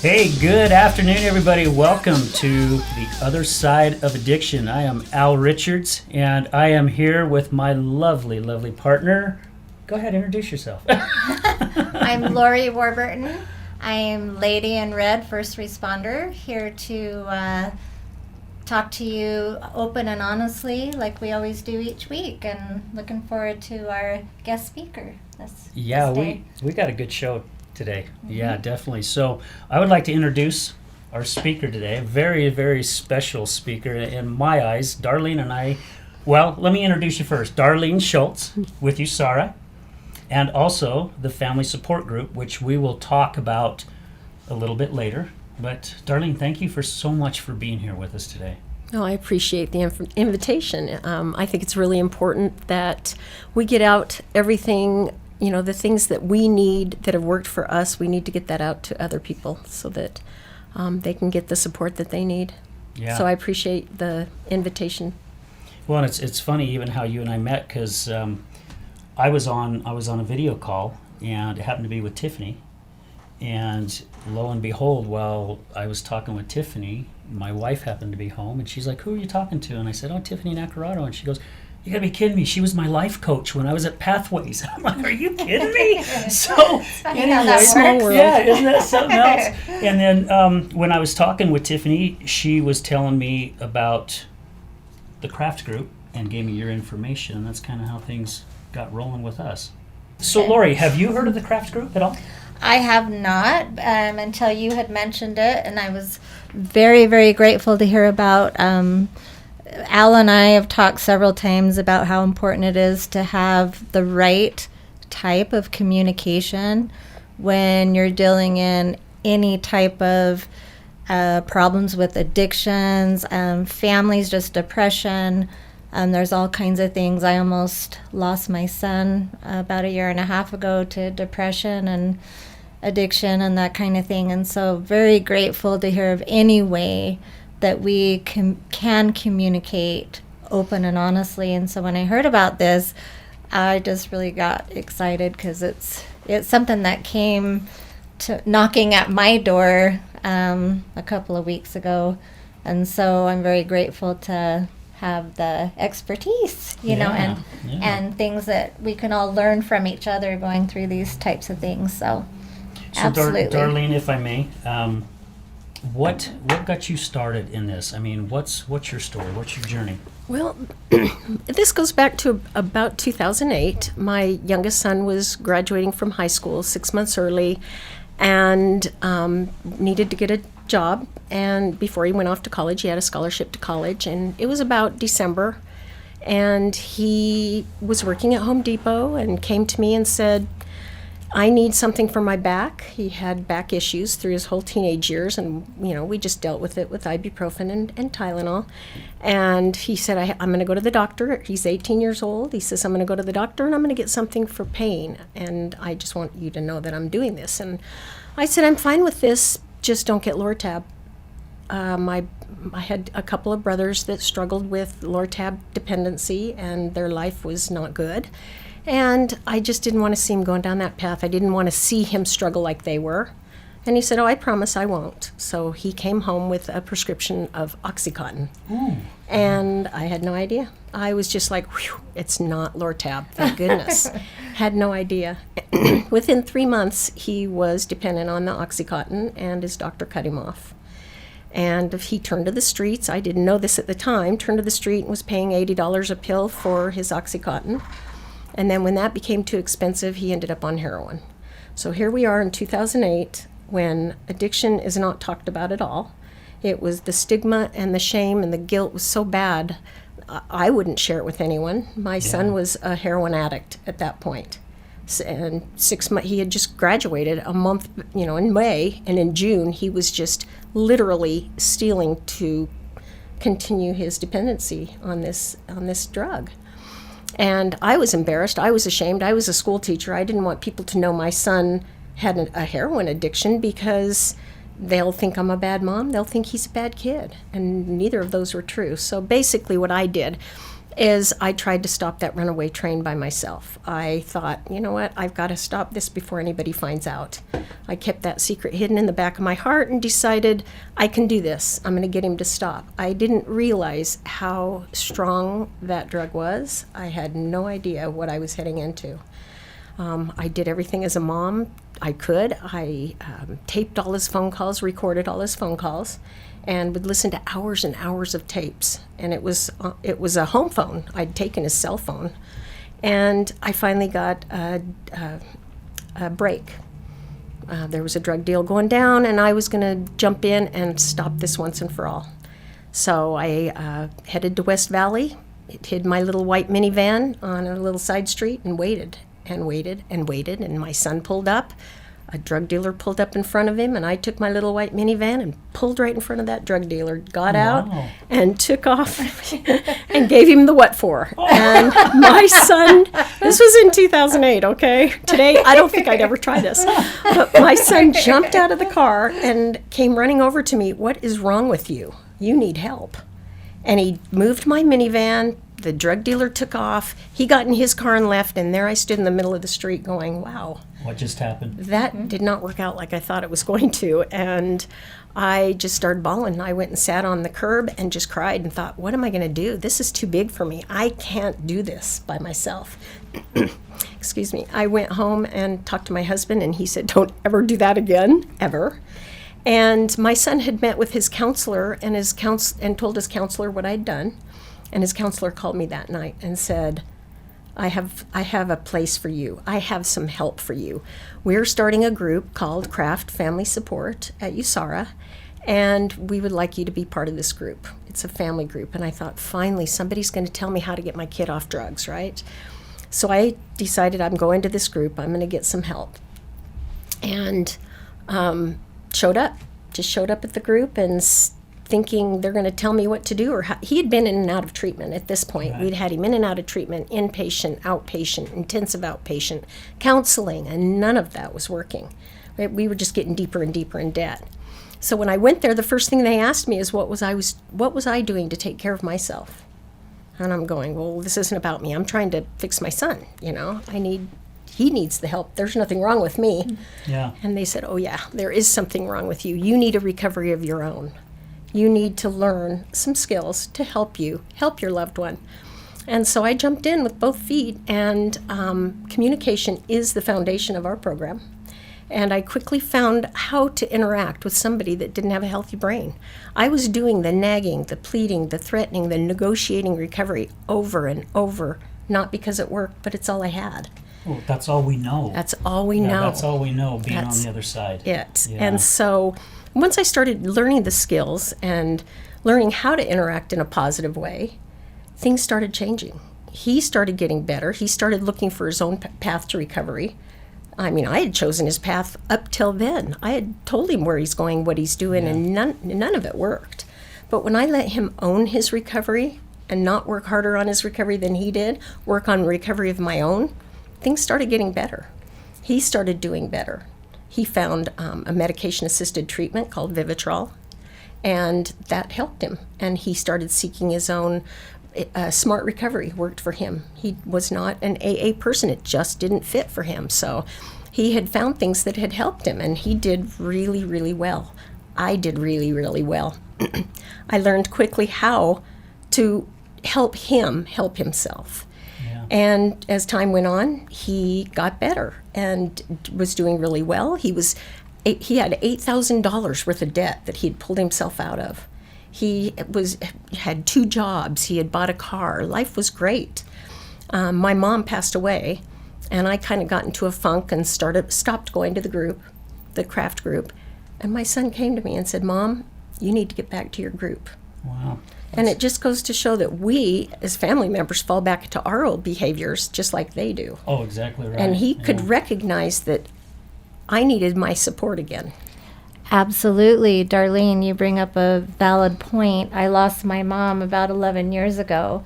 Hey, good afternoon, everybody. Welcome to The Other Side of Addiction. I am Al Richards, and I am here with my lovely, lovely partner. Go ahead, introduce yourself. I'm Lorie Warburton. I am Lady in Red, first responder, here to talk to you open and honestly, like we always do each week, and looking forward to our guest speaker this day. we got a good show today. Mm-hmm. Yeah, definitely. So I would like to introduce our speaker today, a very, very special speaker in my eyes. Darlene and I, well, let me introduce you first. Darlene Shultz with USARA, and also the family support group, which we will talk about a little bit later. But Darlene, thank you so much for being here with us today. Oh, I appreciate the invitation. I think it's really important that we get out everything, the things that we need that have worked for us. We need to get that out to other people so that they can get the support that they need. Yeah. So I appreciate the invitation. Well, and it's funny even how you and I met, because I was on a video call, and it happened to be with Tiffany. And lo and behold, while I was talking with Tiffany, my wife happened to be home, and she's like, "Who are you talking to?" And I said, "Oh, Tiffany Nacarado." And she goes, "You gotta be kidding me. She was my life coach when I was at Pathways." I'm like, "Are you kidding me?" So, anyway, small world. Yeah, isn't that something else? And then when I was talking with Tiffany, she was telling me about the craft group and gave me your information, and that's kind of how things got rolling with us. So, Lorie, have you heard of the craft group at all? I have not until you had mentioned it, and I was very, very grateful to hear about. Al and I have talked several times about how important it is to have the right type of communication when you're dealing in any type of problems with addictions, families, just depression. There's all kinds of things. I almost lost my son about 1.5 years ago to depression and addiction and that kind of thing. And so very grateful to hear of any way that we can communicate open and honestly. And so when I heard about this, I just really got excited, because it's something that came to knocking at my door a couple of weeks ago. And so I'm very grateful to have the expertise, and things that we can all learn from each other going through these types of things. So absolutely. Darlene, if I may, what got you started in this? I mean, what's your story? What's your journey? Well, this goes back to about 2008. My youngest son was graduating from high school 6 months early, and needed to get a job. And before he went off to college, he had a scholarship to college, and it was about December. And he was working at Home Depot and came to me and said, "I need something for my back." He had back issues through his whole teenage years, and we just dealt with it with ibuprofen and Tylenol. And he said, I'm going to go to the doctor. He's 18 years old. He says, "I'm going to go to the doctor and I'm going to get something for pain, and I just want you to know that I'm doing this." And I said, "I'm fine with this, just don't get Lortab." I had a couple of brothers that struggled with Lortab dependency, and their life was not good. And I just didn't want to see him going down that path. I didn't want to see him struggle like they were. And he said, "Oh, I promise I won't." So he came home with a prescription of Oxycontin. And I had no idea. I was just like, whew, it's not Lortab, thank goodness. Had no idea. Within 3 months, he was dependent on the Oxycontin, and his doctor cut him off. And he turned to the streets. I didn't know this at the time. Turned to the street and was paying $80 a pill for his Oxycontin. And then when that became too expensive, he ended up on heroin. So here we are in 2008, when addiction is not talked about at all. It was the stigma and the shame and the guilt was so bad, I wouldn't share it with anyone. My son was a heroin addict at that point. And 6 months, he had just graduated a month, in May, and in June, he was just literally stealing to continue his dependency on this drug. And I was embarrassed. I was ashamed. I was a school teacher. I didn't want people to know my son had a heroin addiction, because they'll think I'm a bad mom. They'll think he's a bad kid. And neither of those were true. So basically what I did, is I tried to stop that runaway train by myself. I thought, you know what, I've got to stop this before anybody finds out. I kept that secret hidden in the back of my heart and decided I can do this. I'm going to get him to stop. I didn't realize how strong that drug was. I had no idea what I was heading into. I did everything as a mom I could. I taped all his phone calls, recorded all his phone calls, and would listen to hours and hours of tapes. And it was a home phone. I'd taken his cell phone, and I finally got a break. There was a drug deal going down, and I was going to jump in and stop this once and for all. So I headed to West Valley, hid my little white minivan on a little side street, and waited and waited and waited. And my son pulled up. A drug dealer pulled up in front of him, and I took my little white minivan and pulled right in front of that drug dealer, got out, and took off and gave him the what for. And my son, this was in 2008, okay? Today, I don't think I'd ever try this. But my son jumped out of the car and came running over to me. What is wrong with you? You need help. And he moved my minivan. The drug dealer took off. He got in his car and left, and there I stood in the middle of the street going, wow. What just happened? That did not work out like I thought it was going to, and I just started bawling. I went and sat on the curb and just cried and thought, what am I going to do? This is too big for me. I can't do this by myself. Excuse me. I went home and talked to my husband, and he said, don't ever do that again, ever. And my son had met with his counselor and told his counselor what I'd done. And his counselor called me that night and said, I have a place for you. I have some help for you. We're starting a group called Craft Family Support at USARA, and we would like you to be part of this group. It's a family group. And I thought, finally, somebody's going to tell me how to get my kid off drugs, right? So I decided I'm going to this group. I'm going to get some help. And showed up at the group and thinking they're going to tell me what to do, or how. He had been in and out of treatment at this point. Right. We'd had him in and out of treatment, inpatient, outpatient, intensive outpatient, counseling, and none of that was working. Right? We were just getting deeper and deeper in debt. So when I went there, the first thing they asked me is what was I doing to take care of myself? And I'm going, well, this isn't about me. I'm trying to fix my son. He needs the help. There's nothing wrong with me. Yeah. And they said, oh yeah, there is something wrong with you. You need a recovery of your own. You need to learn some skills to help your loved one. And so I jumped in with both feet, and communication is the foundation of our program. And I quickly found how to interact with somebody that didn't have a healthy brain. I was doing the nagging, the pleading, the threatening, the negotiating recovery over and over, not because it worked, but it's all I had. Well, that's all we know. That's all we know. That's all we know, being on the other side. It. Yeah. And so once I started learning the skills and learning how to interact in a positive way, things started changing. He started getting better. He started looking for his own path to recovery. I mean, I had chosen his path up till then. I had told him where he's going, what he's doing, and none of it worked. But when I let him own his recovery and not work harder on his recovery than he did, work on recovery of my own, things started getting better. He started doing better. He found a medication-assisted treatment called Vivitrol, and that helped him. And he started seeking his own smart recovery. Worked for him. He was not an AA person. It just didn't fit for him. So he had found things that had helped him, and he did really, really well. I did really, really well. I learned quickly how to help him help himself. And as time went on, he got better and was doing really well. He had $8,000 worth of debt that he had pulled himself out of. He had 2 jobs. He had bought a car. Life was great. My mom passed away, and I kind of got into a funk and stopped going to the craft group. And my son came to me and said, Mom, you need to get back to your group. Wow. And it just goes to show that we, as family members, fall back into our old behaviors just like they do. Oh, exactly right. And he could recognize that I needed my support again. Absolutely. Darlene, you bring up a valid point. I lost my mom about 11 years ago.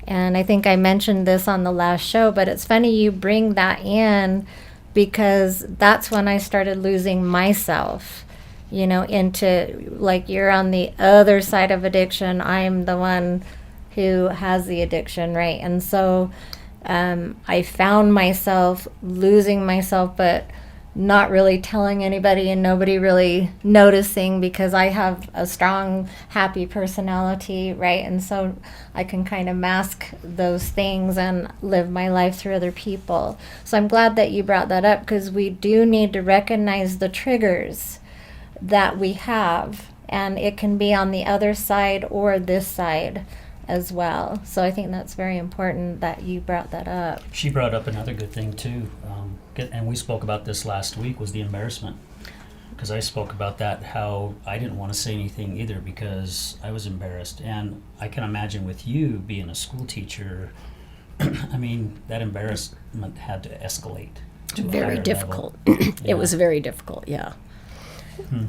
And I think I mentioned this on the last show, but it's funny you bring that in because that's when I started losing myself. Into, like, you're on the other side of addiction. I'm the one, who has the addiction, right? And so I found myself losing myself, but not really telling anybody and nobody really noticing, because I have a strong, happy personality, right? And so I can kind of mask those things and live my life through other people. So I'm glad that you brought that up, because we do need to recognize the triggers that we have, and it can be on the other side or this side as well. So I think that's very important that you brought that up. She brought up another good thing too, and we spoke about this last week, was the embarrassment. Because I spoke about that, how I didn't want to say anything either because I was embarrassed. And I can imagine with you being a school teacher, I mean, that embarrassment had to escalate to a higher Very level. difficult. Yeah. It was very difficult, yeah.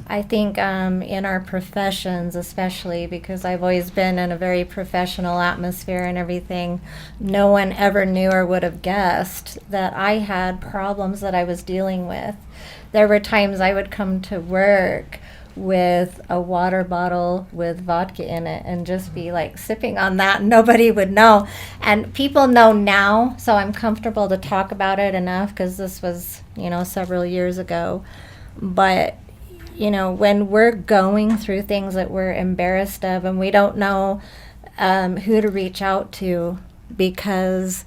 I think in our professions, especially because I've always been in a very professional atmosphere and everything, no one ever knew or would have guessed that I had problems that I was dealing with. There were times I would come to work with a water bottle with vodka in it and just be like sipping on that, and nobody would know. And people know now, so I'm comfortable to talk about it enough, because this was, several years ago. But when we're going through things that we're embarrassed of and we don't know who to reach out to, because,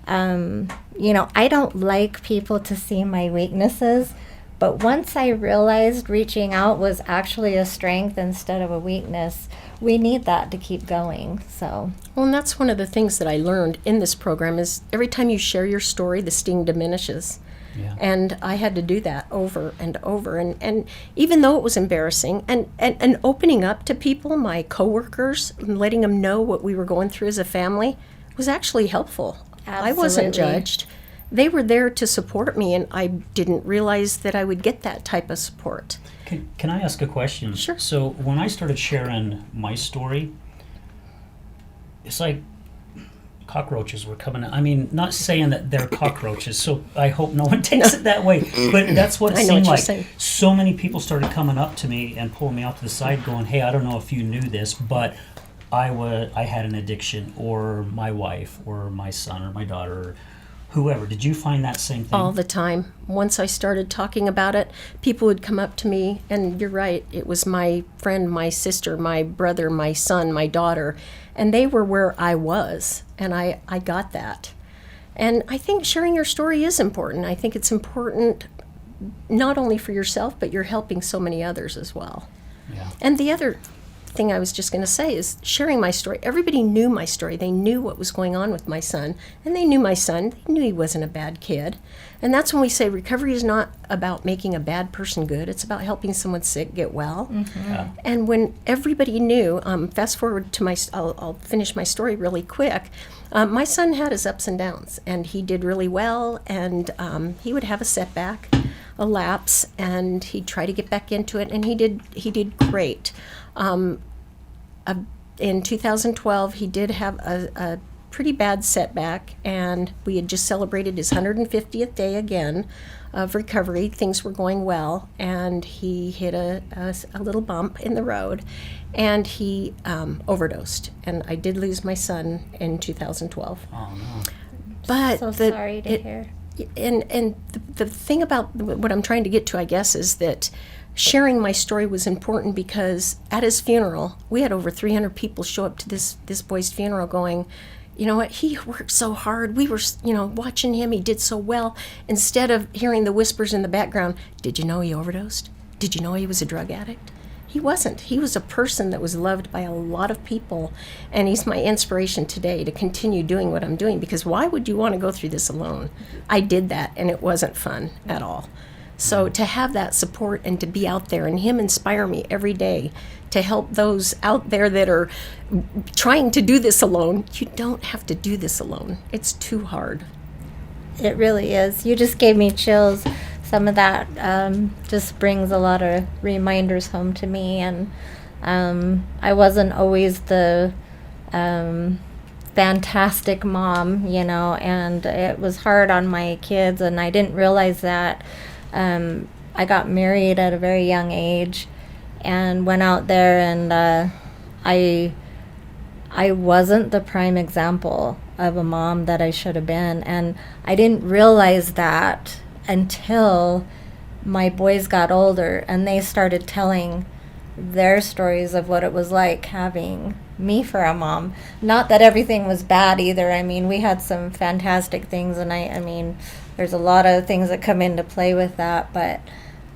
I don't like people to see my weaknesses. But once I realized reaching out was actually a strength instead of a weakness, we need that to keep going. So, Well, and that's one of the things that I learned in this program is every time you share your story, the sting diminishes. Yeah. And I had to do that over and over. And even though it was embarrassing, and opening up to people, my coworkers, and letting them know what we were going through as a family was actually helpful. I wasn't Absolutely. judged. They were there to support me, and I didn't realize that I would get that type of support. Can I ask a question? Sure. So when I started sharing my story, it's like cockroaches were coming. I mean, not saying that they're cockroaches, so I hope no one takes it that way. But that's what it I know seemed what you're like. saying. So many people started coming up to me and pulling me off to the side, going, "Hey, I don't know if you knew this, but I had an addiction, or my wife, or my son, or my daughter, or whoever." Did you find that same thing? All the time. Once I started talking about it, people would come up to me, and you're right, it was my friend, my sister, my brother, my son, my daughter, and they were where I was, and I got that. And I think sharing your story is important. I think it's important not only for yourself, but you're helping so many others as well. Yeah. And the other thing I was just going to say is sharing my story. Everybody knew my story. They knew what was going on with my son, and they knew my son. They knew he wasn't a bad kid. And that's when we say recovery is not about making a bad person good. It's about helping someone sick get well. Yeah. And when everybody knew, fast forward to I'll finish my story really quick. My son had his ups and downs, and he did really well, and he would have a setback, a lapse, and he'd try to get back into it, and he did great. In 2012, he did have a pretty bad setback, and we had just celebrated his 150th day again of recovery. Things were going well, and he hit a little bump in the road, and he overdosed. And I did lose my son in 2012. Oh no. But so sorry to hear. And the thing about what I'm trying to get to, I guess, is that sharing my story was important because at his funeral, we had over 300 people show up to this boy's funeral going, you know what, he worked so hard. We were, watching him. He did so well. Instead of hearing the whispers in the background, did you know he overdosed? Did you know he was a drug addict? He wasn't. He was a person that was loved by a lot of people, and he's my inspiration today to continue doing what I'm doing, because why would you want to go through this alone? I did that, and it wasn't fun at all. So to have that support and to be out there and him inspire me every day to help those out there that are trying to do this alone, you don't have to do this alone. It's too hard. It really is. You just gave me chills. Some of that just brings a lot of reminders home to me. And I wasn't always the fantastic mom, and it was hard on my kids, and I didn't realize that. I got married at a very young age and went out there, and I I wasn't the prime example of a mom that I should have been. And I didn't realize that until my boys got older and they started telling their stories of what it was like having me for a mom. Not that everything was bad either. I mean, we had some fantastic things, and I mean, there's a lot of things that come into play with that. But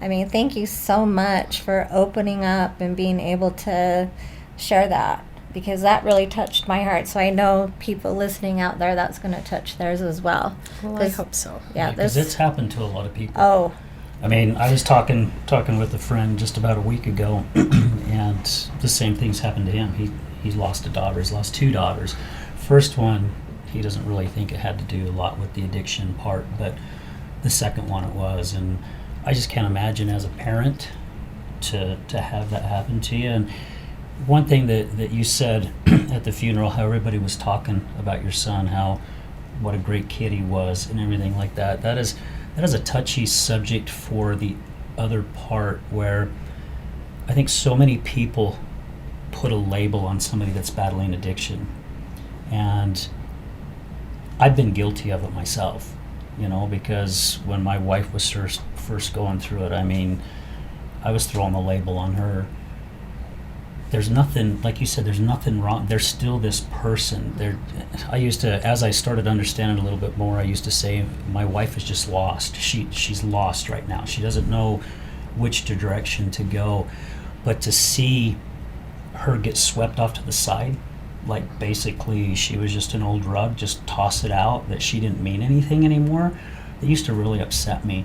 I mean, thank you so much for opening up and being able to share that, because that really touched my heart. So I know people listening out there, that's going to touch theirs as well. Well, I hope so. Yeah, because it's happened to a lot of people. Oh, I mean, I was talking with a friend just about a week ago, and the same things happened to him. He lost a daughter. He's lost 2 daughters. First one, he doesn't really think it had to do a lot with the addiction part, but the second one it was. And I just can't imagine as a parent to have that happen to you. And one thing that you said at the funeral, how everybody was talking about your son, how what a great kid he was and everything like that. That is a touchy subject for the other part, where I think so many people put a label on somebody that's battling addiction. And I've been guilty of it myself, because when my wife was first going through it, I mean, I was throwing the label on her. There's nothing, like you said, there's nothing wrong. There's still this person. As I started understanding a little bit more, I used to say, my wife is just lost. She's lost right now. She doesn't know which direction to go. But to see her get swept off to the side, like basically she was just an old rug, just toss it out, that she didn't mean anything anymore, it used to really upset me.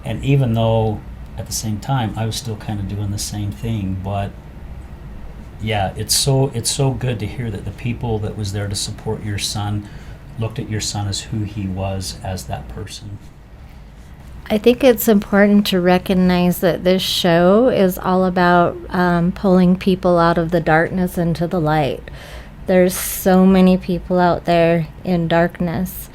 And even though at the same time I was still kind of doing the same thing, but yeah, it's so good to hear that the people that was there to support your son looked at your son as who he was as that person. I think it's important to recognize that this show is all about pulling people out of the darkness into the light. There's so many people out there in darkness,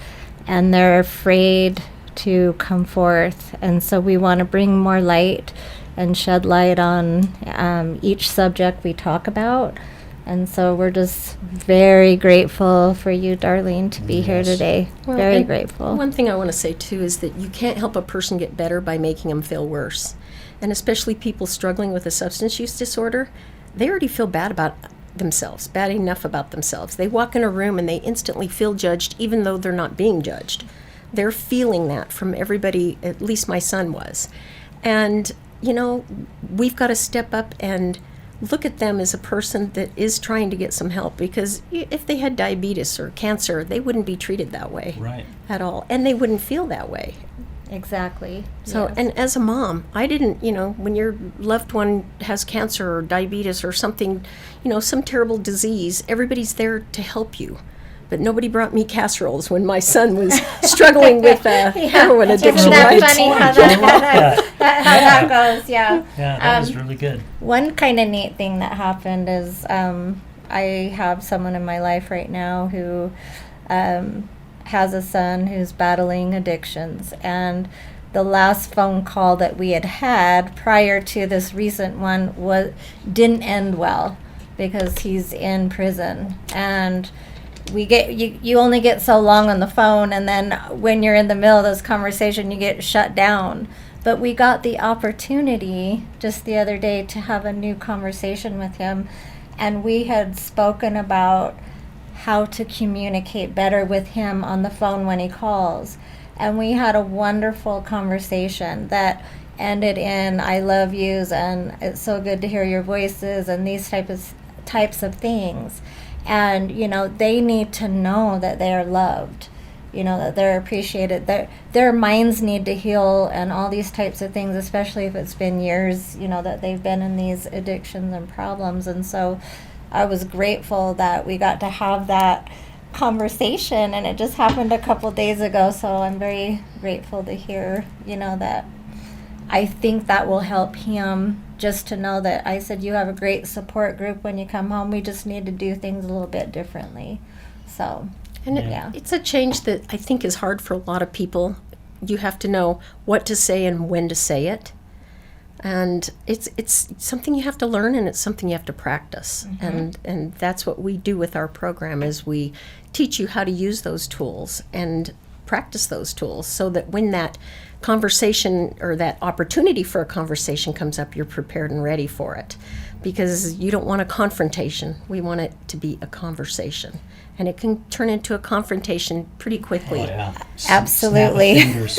and they're afraid to come forth. And so we want to bring more light and shed light on each subject we talk about. And so we're just very grateful for you, Darlene, to be here today. Well, very and grateful. One thing I want to say, too, is that you can't help a person get better by making them feel worse. And especially people struggling with a substance use disorder, they already feel bad about themselves, bad enough about themselves. They walk in a room and they instantly feel judged, even though they're not being judged. They're feeling that from everybody, at least my son was. And, we've got to step up and look at them as a person that is trying to get some help, because if they had diabetes or cancer, they wouldn't be treated that way at all, and they wouldn't feel that way. Exactly. So, yes. And as a mom, I didn't, when your loved one has cancer or diabetes or something, some terrible disease, everybody's there to help you. But nobody brought me casseroles when my son was struggling with heroin addiction. Isn't that right? funny how that goes? Yeah. Yeah, that was really good. One kind of neat thing that happened is I have someone in my life right now who has a son who's battling addictions. And the last phone call that we had prior to this recent one didn't end well, because he's in prison. And we get you only get so long on the phone, and then when you're in the middle of this conversation, you get shut down. But we got the opportunity just the other day to have a new conversation with him, and we had spoken about how to communicate better with him on the phone when he calls. And we had a wonderful conversation that ended in "I love yous" and "it's so good to hear your voices" and these types of things. And they need to know that they are loved, that they're appreciated. Their minds need to heal, and all these types of things, especially if it's been years that they've been in these addictions and problems. And so I was grateful that we got to have that conversation, and it just happened a couple days ago. So I'm very grateful to hear that. I think that will help him, just to know that I said, you have a great support group when you come home. We just need to do things a little bit differently. So, and it's a change that I think is hard for a lot of people. You have to know what to say and when to say it. And it's something you have to learn, and it's something you have to practice. And that's what we do with our program, is we teach you how to use those tools and practice those tools, so that when that conversation or that opportunity for a conversation comes up, you're prepared and ready for it. Because you don't want a confrontation. We want it to be a conversation. And it can turn into a confrontation pretty quickly. Oh, yeah. Absolutely. Snap of fingers.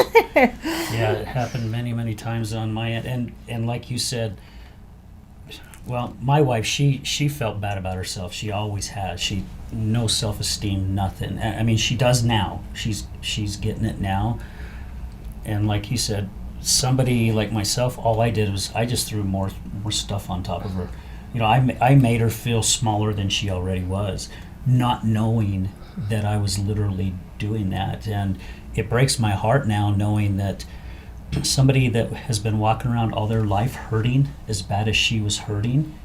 Yeah, it happened many, many times on my end. And like you said, well, my wife, she felt bad about herself. She always has. She no self-esteem, nothing. I mean, she does now. She's getting it now. And like you said, somebody like myself, all I did was I just threw more stuff on top of her. You know, I made her feel smaller than she already was, not knowing that I was literally doing that. And it breaks my heart now knowing that somebody that has been walking around all their life hurting as bad as she was hurting,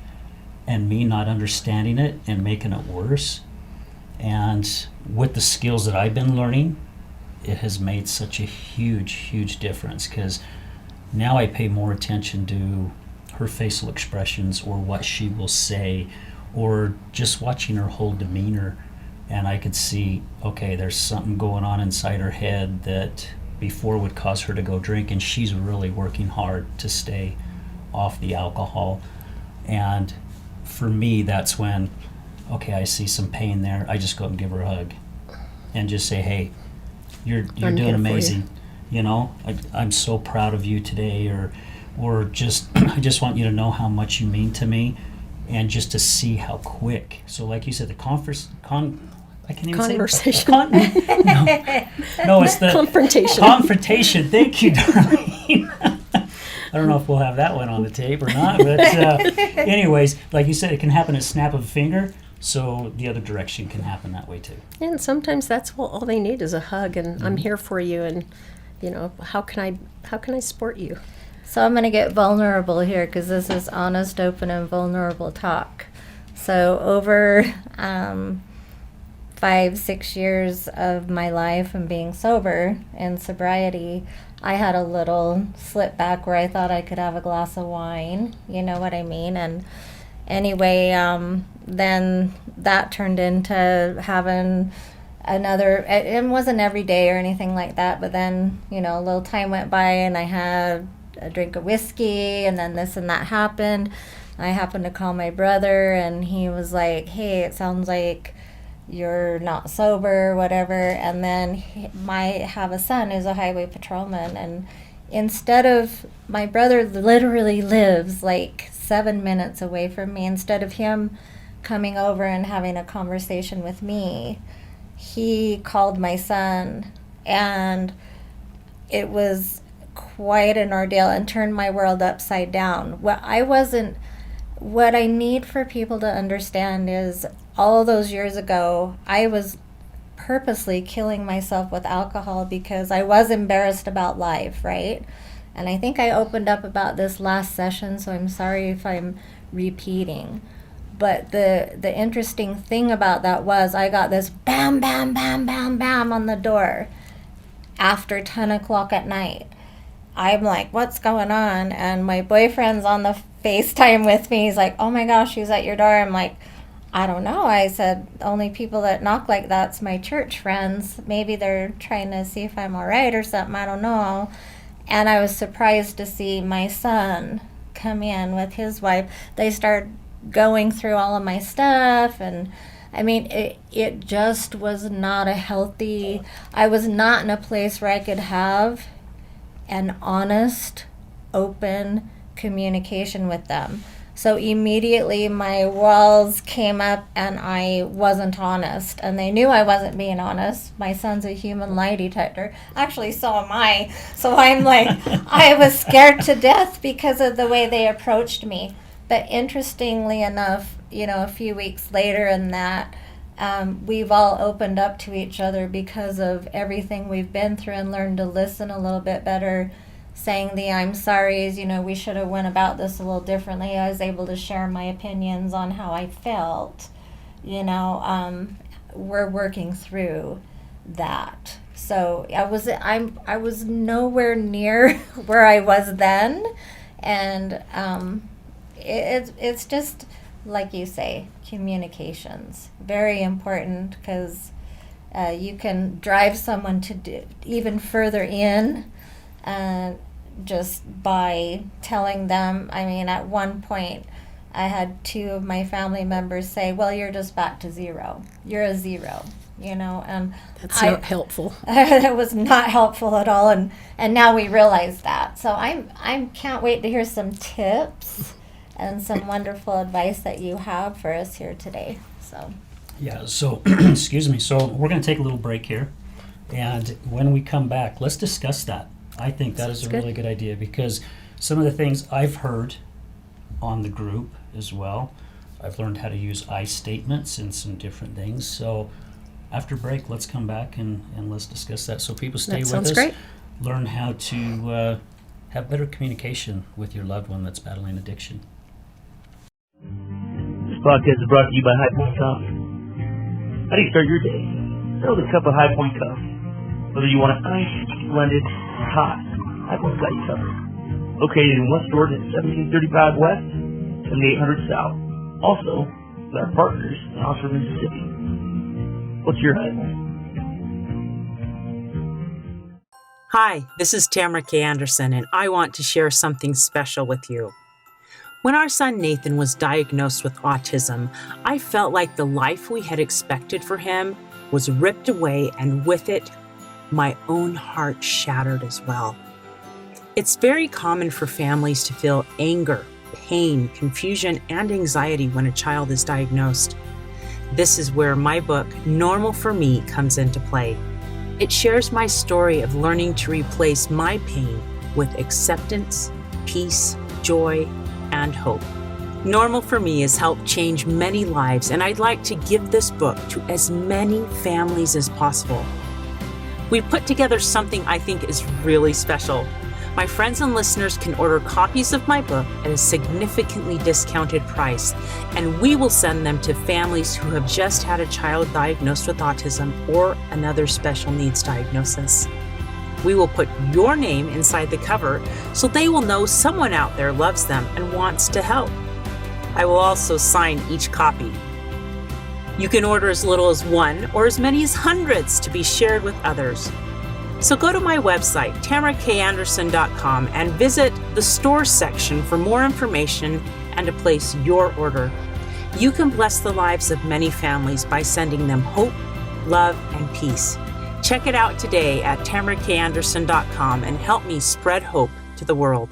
and me not understanding it and making it worse. And with the skills that I've been learning, it has made such a huge difference, because now I pay more attention to her facial expressions, or what she will say, or just watching her whole demeanor. And I could see, okay, there's something going on inside her head that before would cause her to go drink, and she's really working hard to stay off the alcohol. And for me, that's when, okay, I see some pain there. I just go up and give her a hug and just say, hey, you're doing amazing. You know, I'm so proud of you today, or just I just want you to know how much you mean to me, and just to see how quick. So like you said, the I can't even Conversation. No, it's the Confrontation. Confrontation. Thank you, Darlene. I don't know if we'll have that one on the tape or not, but anyways, like you said, it can happen at a snap of a finger. So the other direction can happen that way too. And sometimes that's all they need is a hug, and I'm here for you, and you know, how can I support you? So I'm going to get vulnerable here, because this is honest, open, and vulnerable talk. So over 5-6 years of my life and being sober and sobriety, I had a little slip back where I thought I could have a glass of wine. You know what I mean? And anyway, then that turned into having another, it wasn't every day or anything like that, but then, you know, a little time went by and I had a drink of whiskey, and then this and that happened. I happened to call my brother, and he was like, hey, it sounds like you're not sober, whatever. And then I have a son who's a highway patrolman, and instead of, my brother literally lives like 7 minutes away from me, instead of him coming over and having a conversation with me, he called my son, and it was quite an ordeal and turned my world upside down. What I need for people to understand is, all those years ago, I was purposely killing myself with alcohol because I was embarrassed about life, right? And I think I opened up about this last session, so I'm sorry if I'm repeating. But the interesting thing about that was, I got this bam, bam, bam, bam, bam on the door after 10 o'clock at night. I'm like, what's going on? And my boyfriend's on the FaceTime with me. He's like, oh my gosh, who's at your door? I'm like, I don't know. I said, only people that knock like that's my church friends. Maybe they're trying to see if I'm all right or something. I don't know. And I was surprised to see my son come in with his wife. They started going through all of my stuff, and I mean, it just was not a healthy, I was not in a place where I could have an honest, open communication with them. So immediately my walls came up and I wasn't honest. And they knew I wasn't being honest. My son's a human lie detector. Actually, so am I. So I'm like, I was scared to death because of the way they approached me. But interestingly enough, you know, a few weeks later in that, we've all opened up to each other because of everything we've been through, and learned to listen a little bit better, saying the I'm sorry's, you know, we should have went about this a little differently. I was able to share my opinions on how I felt, you know, we're working through that. So I was nowhere near where I was then, And it's just, like you say, communications. Very important, because you can drive someone to do even further in just by telling them. I mean, at one point, I had 2 of my family members say, well, you're just back to 0. You're a 0, and That's not helpful. That was not helpful at all, and now we realize that. So I can't wait to hear some tips and some wonderful advice that you have for us here today. So Yeah, so, excuse me, so we're going to take a little break here, and when we come back, let's discuss that. I think that is a really good idea, because some of the things I've heard on the group as well, I've learned how to use I statements and some different things. So after break, let's come back and let's discuss that. So people stay with us. Great. Learn how to have better communication with your loved one that's battling addiction. This podcast is brought to you by High Point Coffee. How do you start your day? Start with a cup of High Point coffee. Whether you want it iced, blended, or hot, High Point's got you covered. Located in West Jordan at 1735 West, 7800 South. Also, with our partners in Oxford, Mississippi. What's your High Point? Hi, this is Tamara K. Anderson, and I want to share something special with you. When our son Nathan was diagnosed with autism, I felt like the life we had expected for him was ripped away, and with it, my own heart shattered as well. It's very common for families to feel anger, pain, confusion, and anxiety when a child is diagnosed. This is where my book, Normal for Me, comes into play. It shares my story of learning to replace my pain with acceptance, peace, joy, and hope. Normal for Me has helped change many lives, and I'd like to give this book to as many families as possible. We've put together something I think is really special. My friends and listeners can order copies of my book at a significantly discounted price, and we will send them to families who have just had a child diagnosed with autism or another special needs diagnosis. We will put your name inside the cover so they will know someone out there loves them and wants to help. I will also sign each copy. You can order as little as 1 or as many as hundreds to be shared with others. So go to my website, tamarakanderson.com, and visit the store section for more information and to place your order. You can bless the lives of many families by sending them hope, love, and peace. Check it out today at tamarakanderson.com and help me spread hope to the world.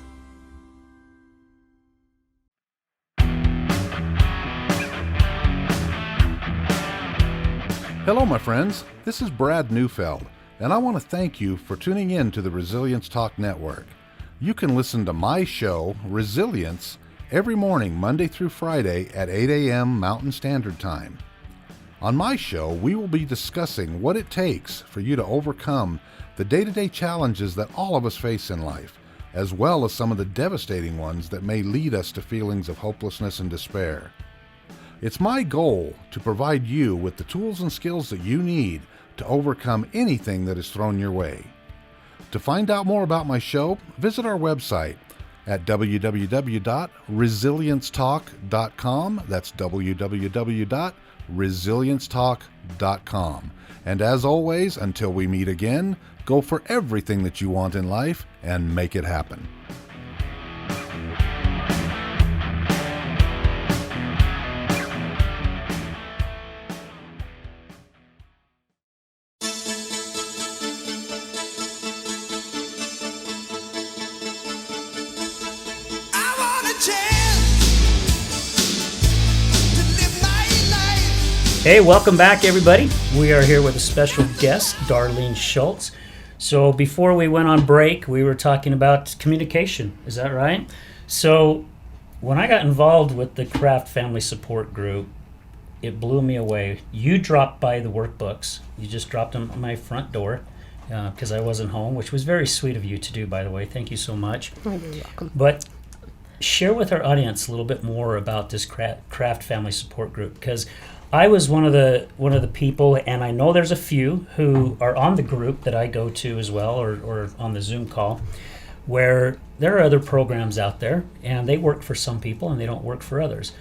Hello, my friends. This is Brad Neufeld, and I want to thank you for tuning in to the Resilience Talk Network. You can listen to my show, Resilience, every morning, Monday through Friday at 8 a.m. Mountain Standard Time. On my show, we will be discussing what it takes for you to overcome the day-to-day challenges that all of us face in life, as well as some of the devastating ones that may lead us to feelings of hopelessness and despair. It's my goal to provide you with the tools and skills that you need to overcome anything that is thrown your way. To find out more about my show, visit our website at www.resiliencetalk.com. That's www.resiliencetalk.com. And as always, until we meet again, go for everything that you want in life and make it happen. Hey, welcome back, everybody. We are here with a special guest, Darlene Shultz. So before we went on break, we were talking about communication. Is that right? So when I got involved with the Craft Family Support Group, it blew me away. You dropped by the workbooks. You just dropped them at my front door because I wasn't home, which was very sweet of you to do, by the way. Thank you so much. Oh, you're welcome. But share with our audience a little bit more about this Craft Family Support Group, because I was one of the people, and I know there's a few who are on the group that I go to as well, or on the Zoom call. where there are other programs out there, and they work for some people and they don't work for others.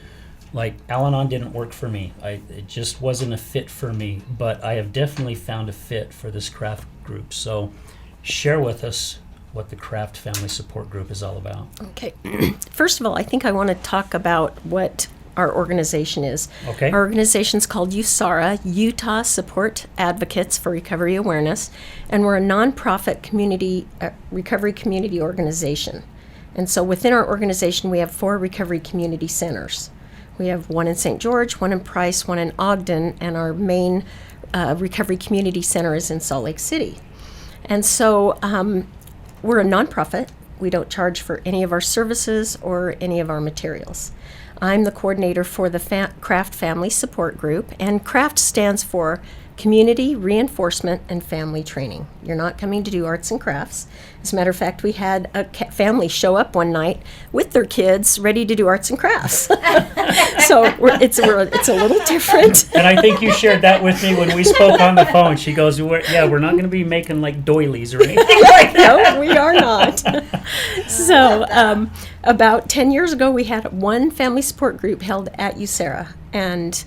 Like Al-Anon didn't work for me. It just wasn't a fit for me, but I have definitely found a fit for this craft group. So share with us what the Craft Family Support Group is all about. Okay. First of all, I think I want to talk about what our organization is. Okay. Our organization is called USARA, Utah Support Advocates for Recovery Awareness, and we're a nonprofit community recovery community organization. And so within our organization, we have 4 recovery community centers. We have one in St. George, one in Price, one in Ogden, and our main recovery community center is in Salt Lake City. And so we're a nonprofit. We don't charge for any of our services or any of our materials. I'm the coordinator for the Craft Family Support Group, and CRAFT stands for Community Reinforcement and Family Training. You're not coming to do arts and crafts. As a matter of fact, we had a family show up one night with their kids ready to do arts and crafts. So it's a little different. And I think you shared that with me when we spoke on the phone. She goes, we're not going to be making like doilies or anything like that. No, we are not. So about 10 years ago, we had one family support group held at USARA, and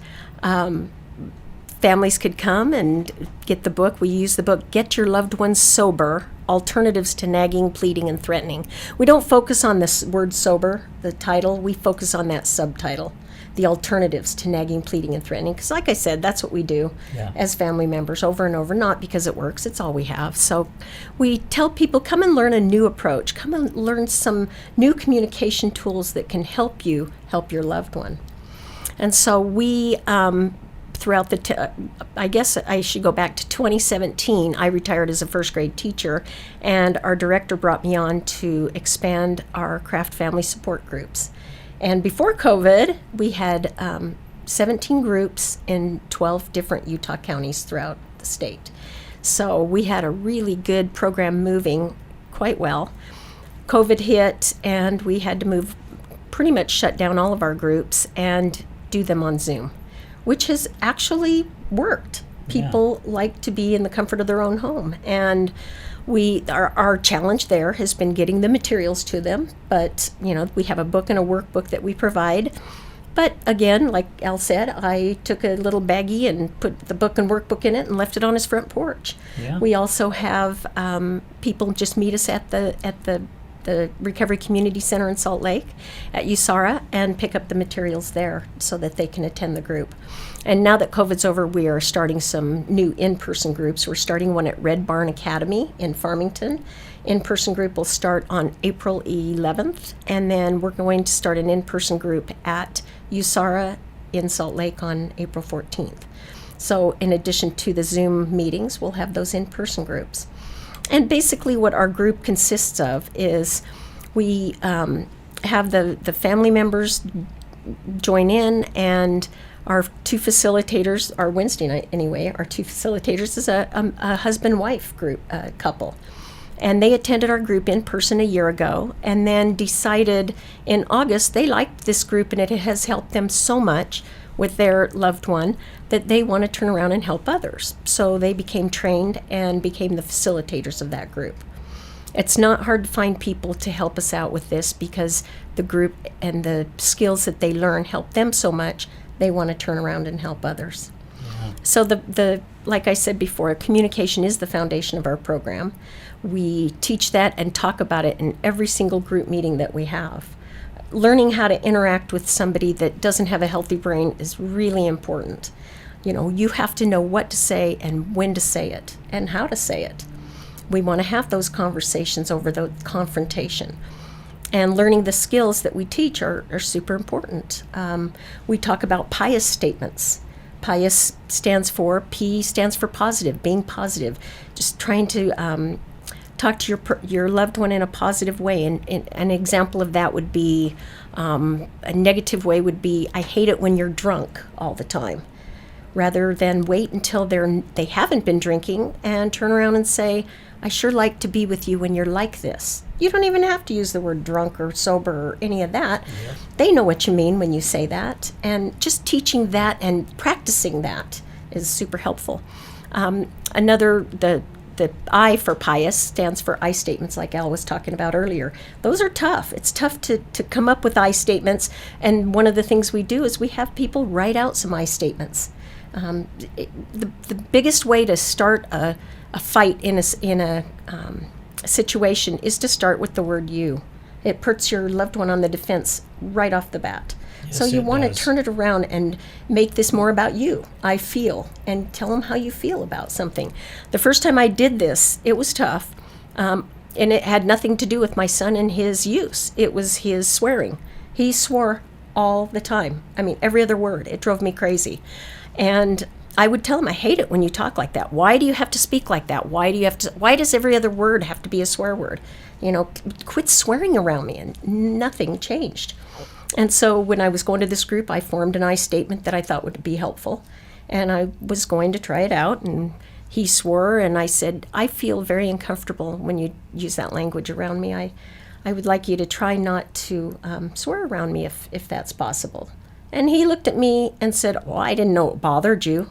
families could come and get the book. We use the book, Get Your Loved Ones Sober, Alternatives to Nagging, Pleading, and Threatening. We don't focus on this word sober, the title. We focus on that subtitle, the alternatives to nagging, pleading, and threatening. Because like I said, that's what we do as family members over and over, not because it works. It's all we have. So we tell people, come and learn a new approach. Come and learn some new communication tools that can help you help your loved one. And so we... throughout I guess I should go back to 2017. I retired as a first grade teacher, and our director brought me on to expand our craft family support groups. And before COVID, we had 17 groups in 12 different Utah counties throughout the state. So we had a really good program moving quite well. COVID hit, and we had to pretty much shut down all of our groups and do them on Zoom, which has actually worked. People like to be in the comfort of their own home. And our challenge there has been getting the materials to them. But, we have a book and a workbook that we provide. But again, like Al said, I took a little baggie and put the book and workbook in it and left it on his front porch. Yeah. We also have people just meet us at the Recovery Community Center in Salt Lake at USARA and pick up the materials there so that they can attend the group. And now that COVID's over, we are starting some new in-person groups. We're starting one at Red Barn Academy in Farmington. In-person group will start on April 11th, and then we're going to start an in-person group at USARA in Salt Lake on April 14th. So in addition to the Zoom meetings, we'll have those in-person groups. And basically what our group consists of is we have the family members join in, and our 2 facilitators, our Wednesday night anyway, our 2 facilitators is a husband-wife group couple. And they attended our group in person a year ago, and then decided in August they liked this group and it has helped them so much with their loved one that they want to turn around and help others. So they became trained and became the facilitators of that group. It's not hard to find people to help us out with this because the group and the skills that they learn help them so much, they want to turn around and help others. Yeah. So the like I said before, communication is the foundation of our program. We teach that and talk about it in every single group meeting that we have. Learning how to interact with somebody that doesn't have a healthy brain is really important. You have to know what to say and when to say it and how to say it. We want to have those conversations over the confrontation. And learning the skills that we teach are super important. We talk about pious statements. Pious stands for positive, being positive, just trying to talk to your loved one in a positive way. And an example of that would be, a negative way would be, I hate it when you're drunk all the time. Rather than wait until they haven't been drinking and turn around and say, I sure like to be with you when you're like this. You don't even have to use the word drunk or sober or any of that. Yeah. They know what you mean when you say that. And just teaching that and practicing that is super helpful. the I for pious stands for I statements, like Al was talking about earlier. Those are tough. It's tough to come up with I statements, and one of the things we do is we have people write out some I statements. The biggest way to start a fight in a situation is to start with the word you. It puts your loved one on the defense right off the bat. So Yes, you it want to does. turn it around and make this more about you. I feel, and tell them how you feel about something. The first time I did this, it was tough, and it had nothing to do with my son and his use. It was his swearing. He swore all the time. I mean, every other word. It drove me crazy. And I would tell him, I hate it when you talk like that. Why do you have to speak like that? Why does every other word have to be a swear word? You know, quit swearing around me. And nothing changed. And so when I was going to this group, I formed an I statement that I thought would be helpful. And I was going to try it out. And he swore, and I said, I feel very uncomfortable when you use that language around me. I would like you to try not to swear around me if that's possible. And he looked at me and said, oh, I didn't know it bothered you.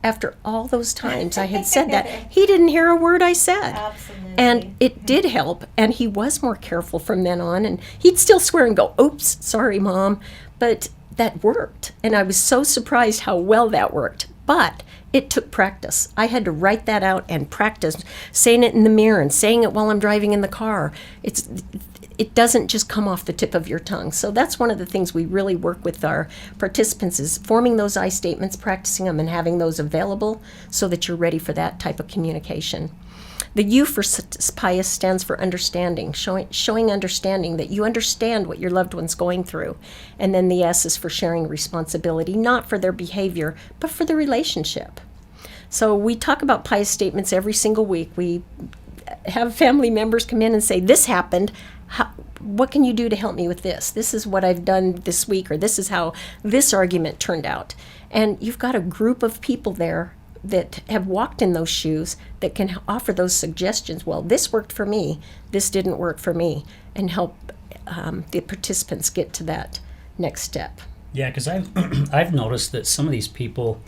After all those times I had said that, he didn't hear a word I said. Absolutely. And it did help, and he was more careful from then on, and he'd still swear and go, oops, sorry, Mom. But that worked, and I was so surprised how well that worked. But it took practice. I had to write that out and practice saying it in the mirror and saying it while I'm driving in the car. It doesn't just come off the tip of your tongue. So that's one of the things we really work with our participants is forming those I statements, practicing them, and having those available so that you're ready for that type of communication. The U for pious stands for understanding, showing understanding, that you understand what your loved one's going through. And then the S is for sharing responsibility, not for their behavior, but for the relationship. So we talk about pious statements every single week. We have family members come in and say, this happened. What can you do to help me with this? This is what I've done this week, or this is how this argument turned out. And you've got a group of people there that have walked in those shoes that can offer those suggestions. Well, this worked for me, this didn't work for me, and help the participants get to that next step. Yeah, because I've noticed that some of these people,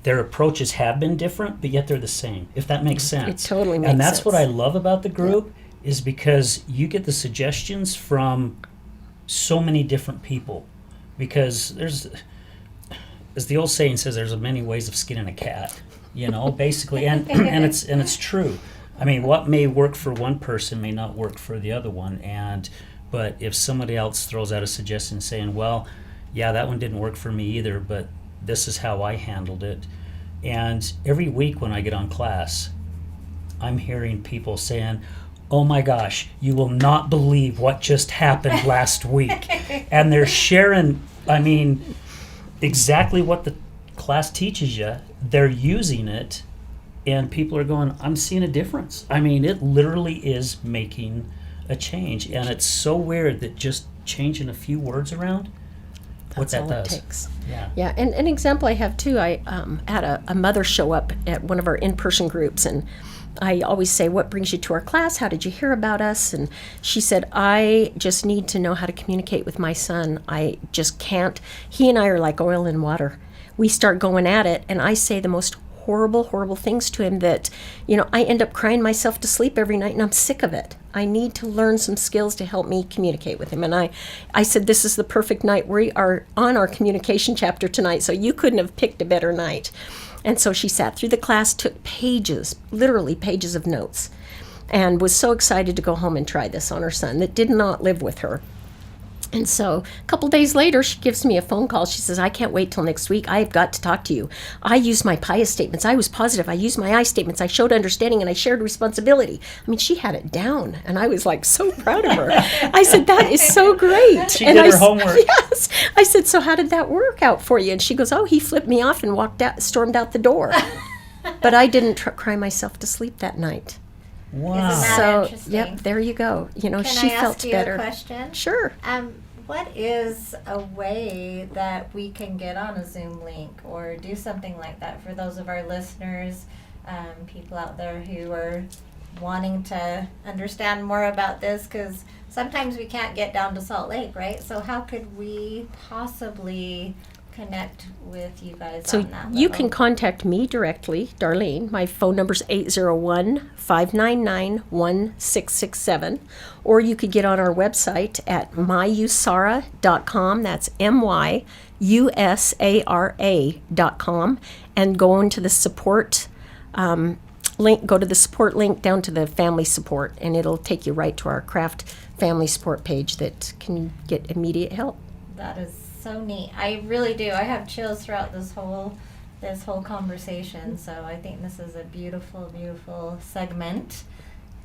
their approaches have been different, but yet they're the same, if that makes sense. It totally makes And that's sense. what I love about the group, is because you get the suggestions from so many different people. Because there's, as the old saying says, there's many ways of skinning a cat, basically, and it's true. I mean, what may work for one person may not work for the other one, but if somebody else throws out a suggestion saying, well, yeah, that one didn't work for me either, but this is how I handled it. And every week when I get on class, I'm hearing people saying, oh my gosh, you will not believe what just happened last week. And they're sharing, exactly what the class teaches you. They're using it, and people are going, I'm seeing a difference. It literally is making a change. And it's so weird that just changing a few words around, what That's that all does. it takes. Yeah. Yeah, and an example I have too, I had a mother show up at one of our in-person groups, and I always say, what brings you to our class? How did you hear about us? And she said, I just need to know how to communicate with my son. I just can't. He and I are like oil and water. We start going at it, and I say the most horrible things to him that, I end up crying myself to sleep every night, and I'm sick of it. I need to learn some skills to help me communicate with him. And I said, this is the perfect night. We are on our communication chapter tonight, so you couldn't have picked a better night. And so she sat through the class, took pages, literally pages of notes, and was so excited to go home and try this on her son that did not live with her. And so a couple days later, she gives me a phone call. She says, I can't wait till next week. I've got to talk to you. I used my pious statements. I was positive. I used my I statements. I showed understanding, and I shared responsibility. She had it down, and I was like so proud of her. I said, that is so great. She did her homework. Yes. I said, so how did that work out for you? And she goes, oh, he flipped me off and stormed out the door. But I didn't cry myself to sleep that night. Wow. Isn't that So, interesting? yep, there you go. Can she I ask felt you better. a question? Sure. What is a way that we can get on a Zoom link or do something like that for those of our listeners, people out there who are wanting to understand more about this? Because sometimes we can't get down to Salt Lake, right? So how could we possibly connect with you guys So on that you level? can contact me directly, Darlene. My phone number is 801-599-1667. Or you could get on our website at myusara.com. That's myusara.com. And go into the support link. Go to the support link down to the family support, and it'll take you right to our craft family support page that can get immediate help. That is so neat. I really do. I have chills throughout this whole conversation. So I think this is a beautiful, beautiful segment.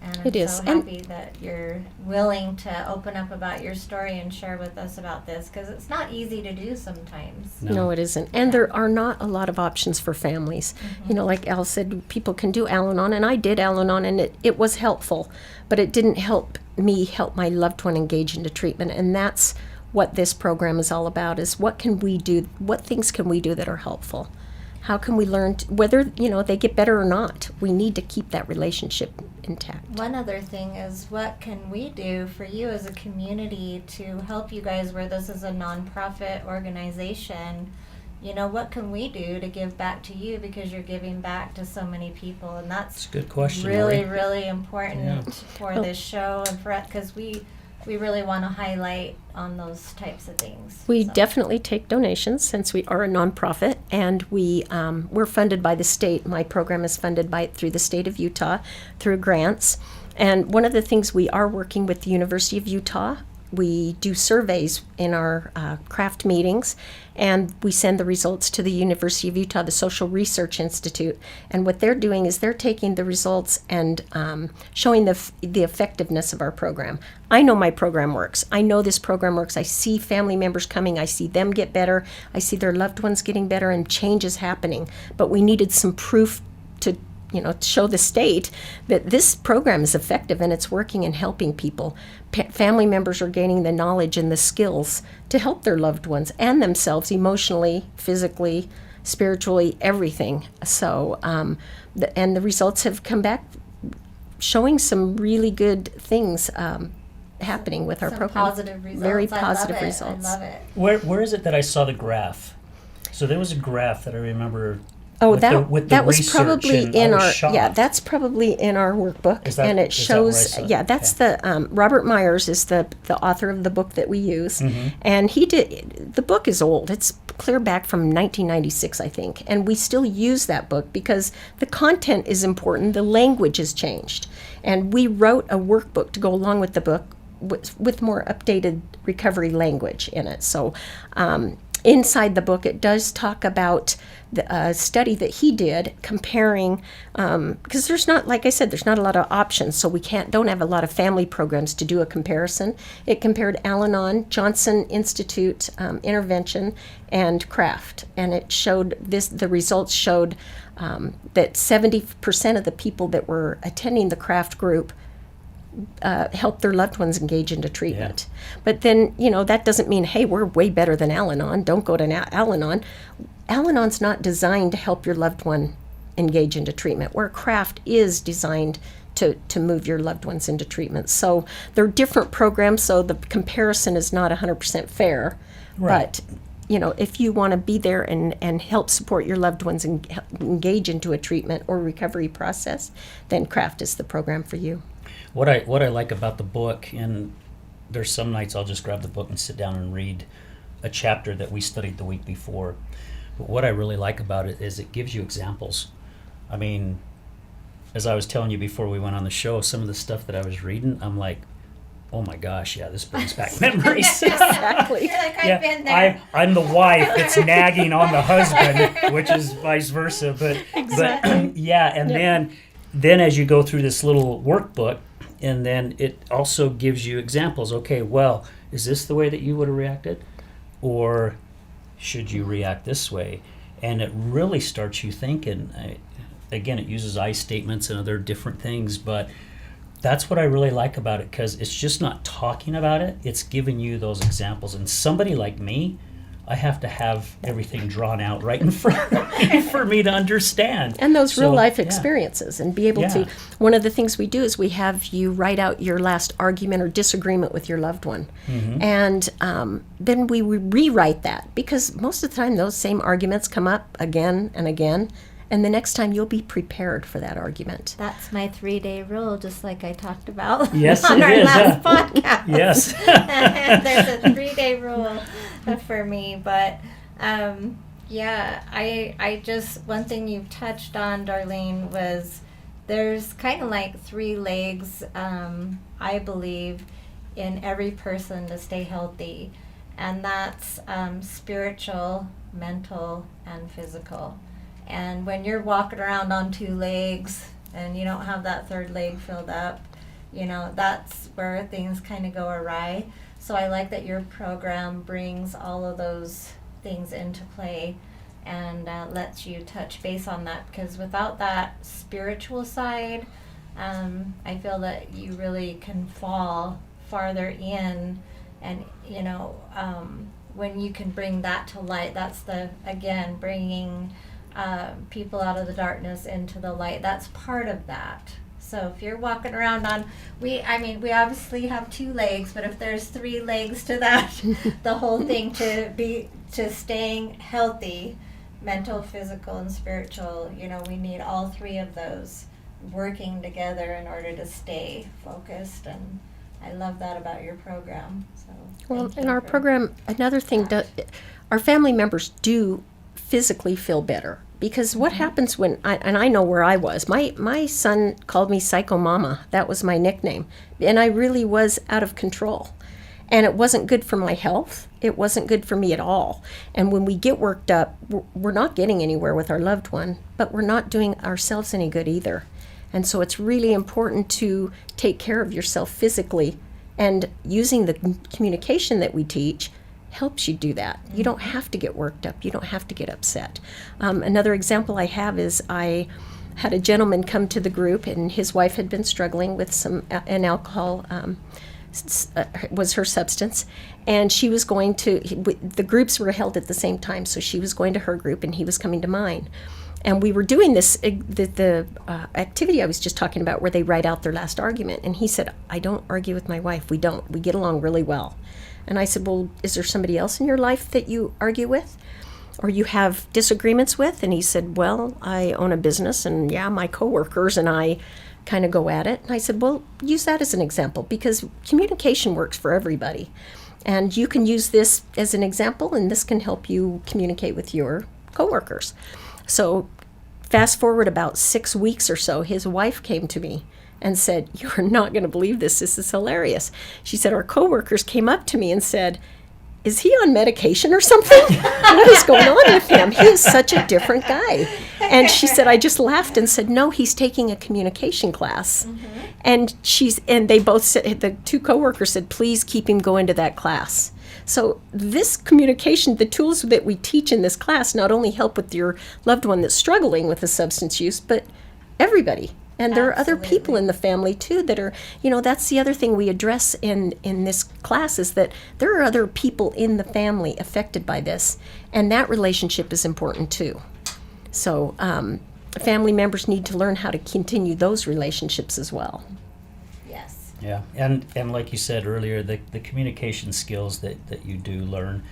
And I'm It is. so And- happy that you're willing to open up about your story and share with us about this, because it's not easy to do sometimes. No, it isn't. And there are not a lot of options for families. You know, like Al said, people can do Al-Anon, and I did Al-Anon, and it was helpful, but it didn't help me help my loved one engage into treatment. And that's what this program is all about, is what can we do, what things can we do that are helpful? How can we learn, whether, you know, they get better or not, we need to keep that relationship intact. One other thing is, what can we do for you as a community to help you guys, where this is a nonprofit organization? You know, what can we do to give back to you, because you're giving back to so many people, and that's a good question, really, Lorie. really important Yeah. for this show, and for, because we really want to highlight on those types of things. We So. definitely take donations, since we are a nonprofit, and we're funded by the state. My program is funded through the state of Utah through grants. And one of the things, we are working with the University of Utah. We do surveys in our craft meetings, and we send the results to the University of Utah, the Social Research Institute. And what they're doing is they're taking the results and showing the effectiveness of our program. I know my program works. I know this program works. I see family members coming. I see them get better. I see their loved ones getting better, and change is happening. But we needed some proof to show the state that this program is effective and it's working and helping people. Family members are gaining the knowledge and the skills to help their loved ones and themselves emotionally, physically, spiritually, everything. So, and the results have come back showing some really good things happening with our Some program. positive results. Very I positive love it. results. I love it. Where is it that I saw the graph? So there was a graph that I remember. Oh, with the that was research, probably and I in was our shocked. that's probably in our workbook, Is that- and it is that where I shows saw it? that's Okay. the Robert Myers is the author of the book that we use, Mm-hmm. and the book is old. It's clear back from 1996, I think, and we still use that book because the content is important. The language has changed, and we wrote a workbook to go along with the book with more updated recovery language in it. So. Inside the book, it does talk about the study that he did comparing, because there's not, like I said, there's not a lot of options, so we don't have a lot of family programs to do a comparison. It compared Al-Anon, Johnson Institute intervention, and craft, and it showed the results showed that 70% of the people that were attending the craft group help their loved ones engage into treatment. But then, that doesn't mean, hey, we're way better than Al-Anon. Don't go to Al-Anon. Al-Anon's not designed to help your loved one engage into treatment, where craft is designed to move your loved ones into treatment. So they're different programs, so the comparison is not 100% fair. Right. But, if you want to be there and help support your loved ones and engage into a treatment or recovery process, then craft is the program for you. What I like about the book, and there's some nights I'll just grab the book and sit down and read a chapter that we studied the week before. But what I really like about it is it gives you examples. I mean, as I was telling you before we went on the show, some of the stuff that I was reading, I'm like, oh my gosh, yeah, this brings back memories. Exactly. You're like, I've been there. I'm the wife that's nagging on the husband, which is vice versa. But yeah, and then as you go through this little workbook, and then it also gives you examples. Okay, well, is this the way that you would have reacted? Or should you react this way? And it really starts you thinking. Again, it uses I statements and other different things, but that's what I really like about it, because it's just not talking about it, it's giving you those examples. And somebody like me, I have to have everything drawn out right in front of me for me to understand. And those real So, life yeah. experiences, and be able Yeah. to, one of the things we do is we have you write out your last argument or disagreement with your loved one. Mm-hmm. And then we rewrite that, because most of the time those same arguments come up again and again. And the next time you'll be prepared for that argument. That's my 3-day rule, just like I talked about Yes, on it our is, last yeah. podcast. Yes. There's a 3-day rule for me, but I just, one thing you touched on, Darlene, was there's kind of like 3 legs, I believe, in every person to stay healthy, and that's spiritual, mental, and physical. And when you're walking around on 2 legs and you don't have that 3rd leg filled up, that's where things kind of go awry. So I like that your program brings all of those things into play and lets you touch base on that, because without that spiritual side, I feel that you really can fall farther in. And when you can bring that to light, that's bringing people out of the darkness into the light. That's part of that. So if you're walking around on, we obviously have 2 legs, but if there's 3 legs to that, the whole thing to staying healthy, mental, physical, and spiritual, we need all 3 of those working together in order to stay focused. And I love that about your program. So Well, thank in you our for program, another thing, our family members do physically feel better. Because what happens when, I know where I was, my son called me Psycho Mama. That was my nickname. And I really was out of control. And it wasn't good for my health. It wasn't good for me at all. And when we get worked up, we're not getting anywhere with our loved one, but we're not doing ourselves any good either. And so it's really important to take care of yourself physically. And using the communication that we teach helps you do that. You don't have to get worked up. You don't have to get upset. Another example I have is I had a gentleman come to the group, and his wife had been struggling with an alcohol, was her substance, and she was going to, the groups were held at the same time, so she was going to her group and he was coming to mine. And we were doing this, the activity I was just talking about, where they write out their last argument. And he said, I don't argue with my wife. We don't. We get along really well. And I said, well, is there somebody else in your life that you argue with or you have disagreements with? And he said, well, I own a business, and my coworkers and I kind of go at it. And I said, well, use that as an example, because communication works for everybody. And you can use this as an example, and this can help you communicate with your coworkers. So fast forward about 6 weeks or so, his wife came to me and said, you're not going to believe this. This is hilarious. She said, our coworkers came up to me and said, is he on medication or something? What is going on with him? He is such a different guy. And she said, I just laughed and said, no, he's taking a communication class. Mm-hmm. And they both said, the 2 coworkers said, please keep him going to that class. So this communication, the tools that we teach in this class not only help with your loved one that's struggling with a substance use, but everybody. And there are other people in the family too that are, that's the other thing we address in this class, is that there are other people in the family affected by this, and that relationship is important too. So family members need to learn how to continue those relationships as well. Yes. Yeah, and like you said earlier, the communication skills that you do learn,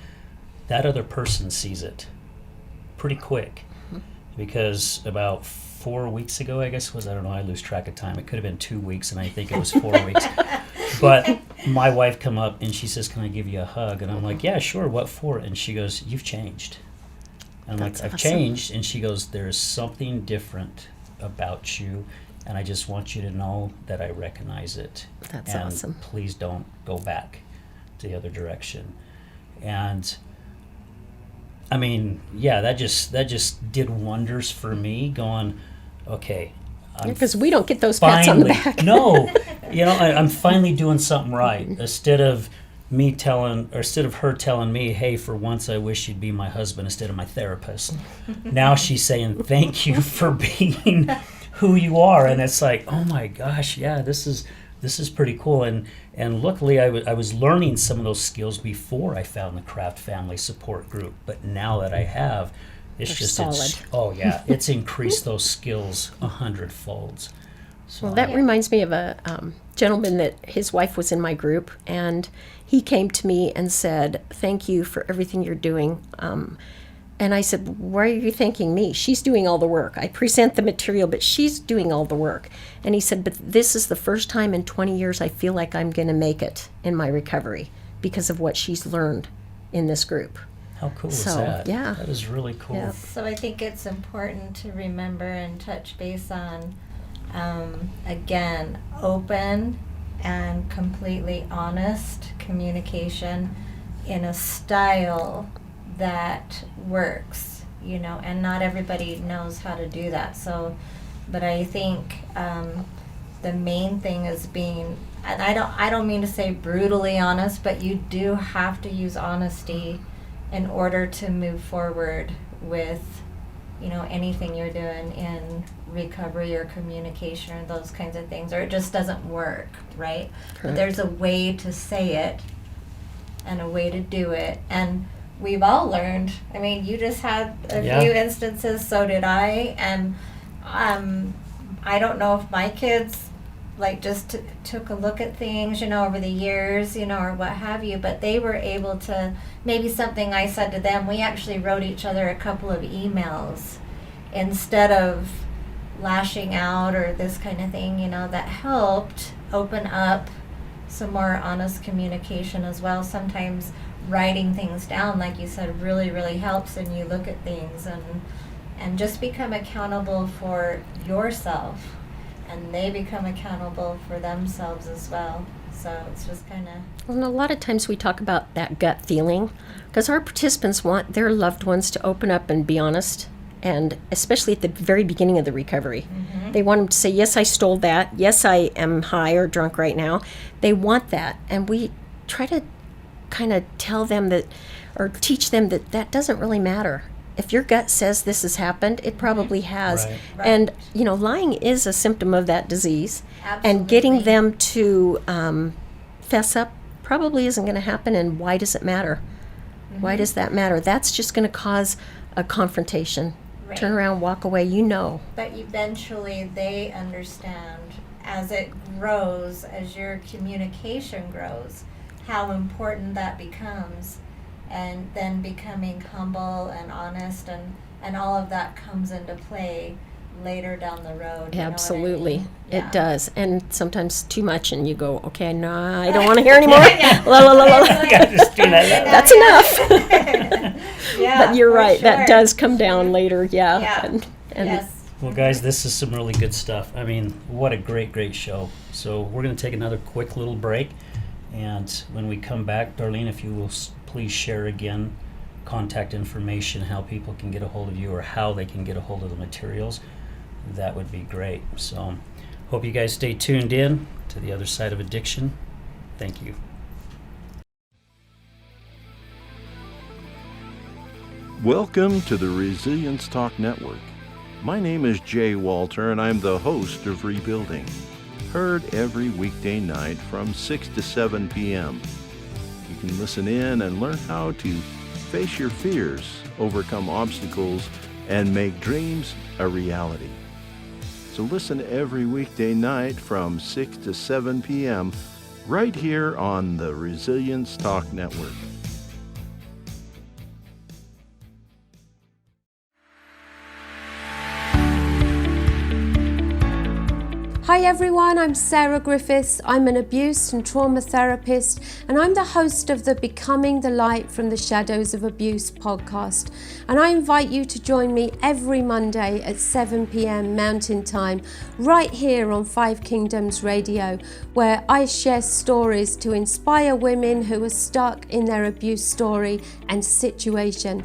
that other person sees it pretty quick. Mm-hmm. Because about 4 weeks ago, I guess I don't know, I lose track of time. It could have been 2 weeks, and I think it was 4 weeks. But my wife come up and she says, can I give you a hug? And I'm like, yeah, sure, what for? And she goes, you've changed. And I'm That's like, I've awesome. changed. And she goes, there's something different about you, and I just want you to know that I recognize it. That's and awesome. Please don't go back to the other direction. And I mean, that just did wonders for me, going, okay, Because we don't get those pats on the back. No, I'm finally doing something right. Instead of her telling me, hey, for once I wish you'd be my husband instead of my therapist. Now she's saying, thank you for being who you are. And it's like, oh my gosh, yeah, this is this is pretty cool. And luckily I was learning some of those skills before I found the Craft Family Support Group. But now that I have, it's increased those skills 100-folds. So, Well, that reminds me of a gentleman that his wife was in my group, and he came to me and said, "Thank you for everything you're doing." And I said, "Why are you thanking me? She's doing all the work. I present the material, but she's doing all the work." And he said, "But this is the first time in 20 years I feel like I'm going to make it in my recovery because of what she's learned in this group." how cool is So, that? yeah. That is really cool. Yeah. So I think it's important to remember and touch base on, again, open and completely honest communication in a style that works, and not everybody knows how to do that. So, but I think the main thing is being, and I don't mean to say brutally honest, but you do have to use honesty in order to move forward with, anything you're doing in recovery or communication or those kinds of things, or it just doesn't work, right? But there's a way to say it and a way to do it. And we've all learned. I mean, you just had a few instances, so did I. And I don't know if my kids just took a look at things, over the years, or what have you, but they were able to, maybe something I said to them, we actually wrote each other a couple of emails instead of lashing out or this kind of thing, that helped open up some more honest communication as well. Sometimes writing things down, like you said, really, really helps, and you look at things and just become accountable for yourself, and they become accountable for themselves as well. So it's just kind of... Well, and a lot of times we talk about that gut feeling because our participants want their loved ones to open up and be honest, and especially at the very beginning of the recovery. Mm-hmm. They want them to say, yes, I stole that. Yes, I am high or drunk right now. They want that. And we try to kind of tell them that, or teach them that doesn't really matter. If your gut says this has happened, it probably has. Right. And, lying is a symptom of that disease. Absolutely. And getting them to fess up probably isn't going to happen. And why does it matter? Mm-hmm. Why does that matter? That's just going to cause a confrontation. Right. Turn around, walk away, But eventually they understand as it grows, as your communication grows, how important that becomes. And then becoming humble and honest, and all of that comes into play later down the road. Absolutely. You know what I mean? It does. And sometimes too much, and you go, okay, no, I don't want to hear anymore. La, la, la, la, la. Just do that. That's enough. But you're right. Sure. That does come down later. Yeah. Yeah. And Yes. Well, guys, this is some really good stuff. I mean, what a great show. So we're going to take another quick little break. And when we come back, Darlene, if you will please share again contact information, how people can get a hold of you or how they can get a hold of the materials, that would be great. So hope you guys stay tuned in to the other side of addiction. Thank you. Welcome to the Resilience Talk Network. My name is Jay Walter, and I'm the host of Rebuilding, heard every weekday night from 6 to 7 p.m. You can listen in and learn how to face your fears, overcome obstacles, and make dreams a reality. So listen every weekday night from 6 to 7 p.m. right here on the Resilience Talk Network. Hi everyone, I'm Sarah Griffiths. I'm an abuse and trauma therapist, and I'm the host of the Becoming the Light from the Shadows of Abuse podcast. And I invite you to join me every Monday at 7 p.m. Mountain Time, right here on Five Kingdoms Radio, where I share stories to inspire women who are stuck in their abuse story and situation.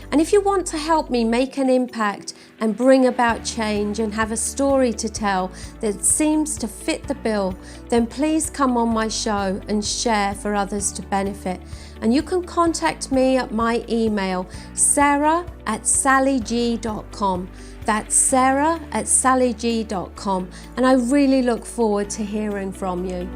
And if you want to help me make an impact and bring about change and have a story to tell that seems to fit the bill, then please come on my show and share for others to benefit. And you can contact me at my email, sarah@sallyg.com. That's sarah@sallyg.com. And I really look forward to hearing from you.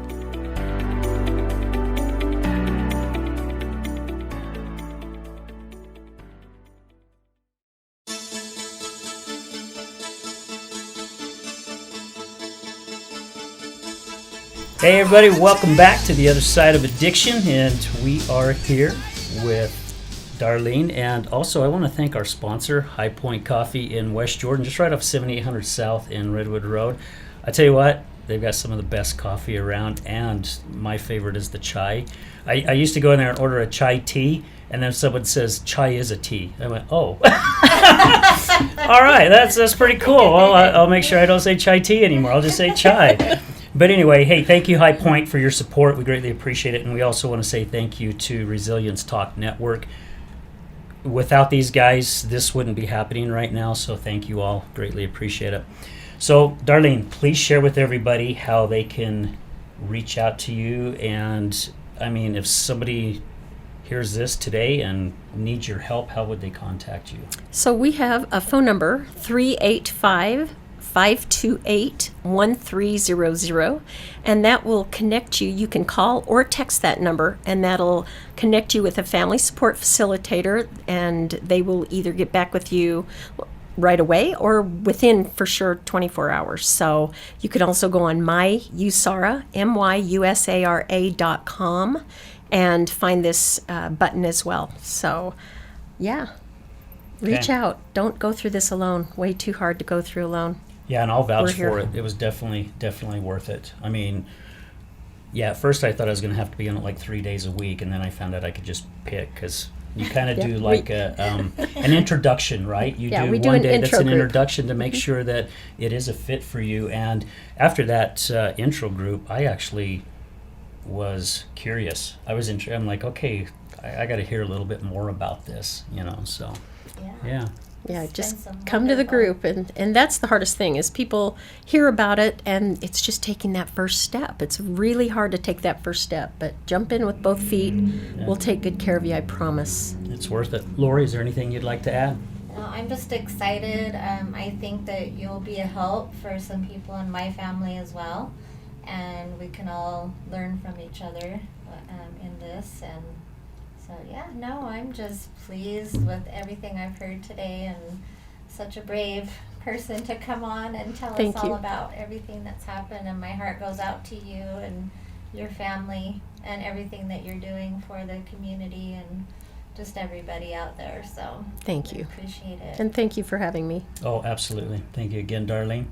Hey everybody, welcome back to The Other Side of Addiction, and we are here with Darlene, and also I want to thank our sponsor, High Point Coffee in West Jordan, just right off 7800 South in Redwood Road. I tell you what, they've got some of the best coffee around, and my favorite is the chai. I used to go in there and order a chai tea, and then someone says, chai is a tea. I went, oh. All right, that's pretty cool. Well, I'll make sure I don't say chai tea anymore. I'll just say chai. But anyway, hey, thank you, High Point, for your support. We greatly appreciate it. And we also want to say thank you to Resilience Talk Network. Without these guys, this wouldn't be happening right now. So thank you all. Greatly appreciate it. So, Darlene, please share with everybody how they can reach out to you. And, I mean, if somebody hears this today and needs your help, how would they contact you? So we have a phone number, 385-528-1300, and that will connect you. You can call or text that number, and that'll connect you with a family support facilitator, and they will either get back with you right away or within, for sure, 24 hours. So you can also go on USARA, myusara.com, and find this button as well. So, yeah, reach Okay. out. Don't go through this alone. Way too hard to go through alone. Yeah, and I'll vouch We're here. for it. It was definitely worth it. I mean, yeah, at first I thought I was going to have to be in it like 3 days a week, and then I found out I could just pick, because you kind of Yeah, do like an introduction, right? You Yeah, do we do one an day that's intro an group. introduction to make sure that it is a fit for you. And after that intro group, I actually was curious. I'm like, okay, I got to hear a little bit more about this, so yeah. Yeah, It's just been some come to the wonderful- group, and that's the hardest thing is people hear about it, and it's just taking that first step. It's really hard to take that first step, but jump in with both feet. We'll take good care of you, I promise. It's worth it. Lorie, is there anything you'd like to add? No, I'm just excited. I think that you'll be a help for some people in my family as well, and we can all learn from each other in this. And so, yeah, no, I'm just pleased with everything I've heard today, and such a brave person to come on and tell Thank us all you. about everything that's happened. And my heart goes out to you and your family and everything that you're doing for the community and just everybody out there. So Thank I you. appreciate it. And thank you for having me. Oh, absolutely. Thank you again, Darlene.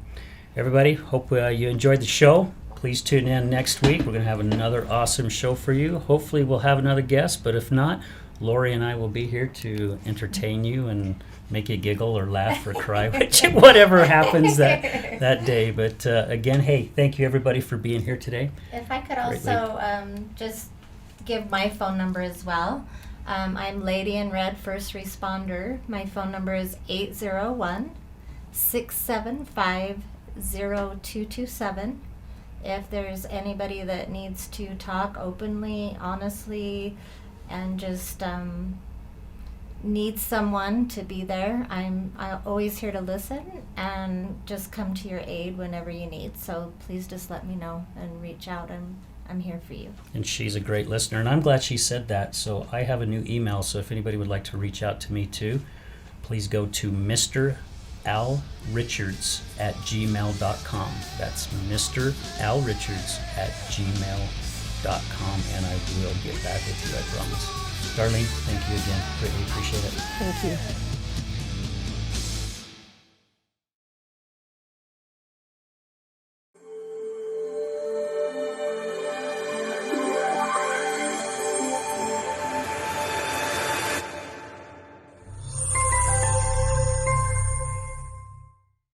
Everybody, hope you enjoyed the show. Please tune in next week. We're going to have another awesome show for you. Hopefully we'll have another guest, but if not, Lorie and I will be here to entertain you and make you giggle or laugh or cry, whatever happens that day. But again, hey, thank you everybody for being here today. If I could Greatly. also just give my phone number as well. I'm Lady in Red First Responder. My phone number is 801-675-0227. If there's anybody that needs to talk openly, honestly, and just needs someone to be there, I'm always here to listen and just come to your aid whenever you need. So please just let me know and reach out. I'm here for you. And she's a great listener, and I'm glad she said that. So I have a new email, so if anybody would like to reach out to me too, please go to MrAlRichards@gmail.com. That's MrAlRichards@gmail.com, and I will get back with you, I promise. Darlene, thank you again. Greatly appreciate it. Thank you.